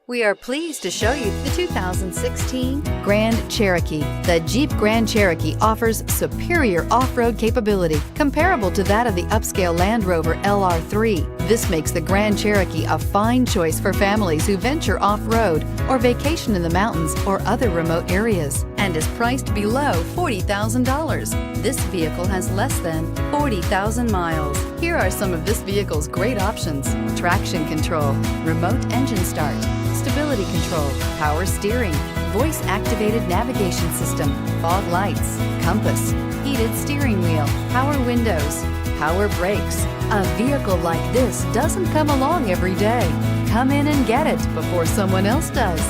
We are pleased to show you the 2016 Grand Cherokee. The Jeep Grand Cherokee offers superior off-road capability comparable to that of the upscale Land Rover LR3. This makes the Grand Cherokee a fine choice for families who venture off-road or vacation in the mountains or other remote areas, and is priced below $40,000. This vehicle has less than 40,000 miles. Here are some of this vehicle's great options: traction control, remote engine start, stability control, power steering, voice-activated navigation system, fog lights, compass, heated steering wheel, power windows, power brakes. A vehicle like this doesn't come along every day. Come in and get it before someone else does.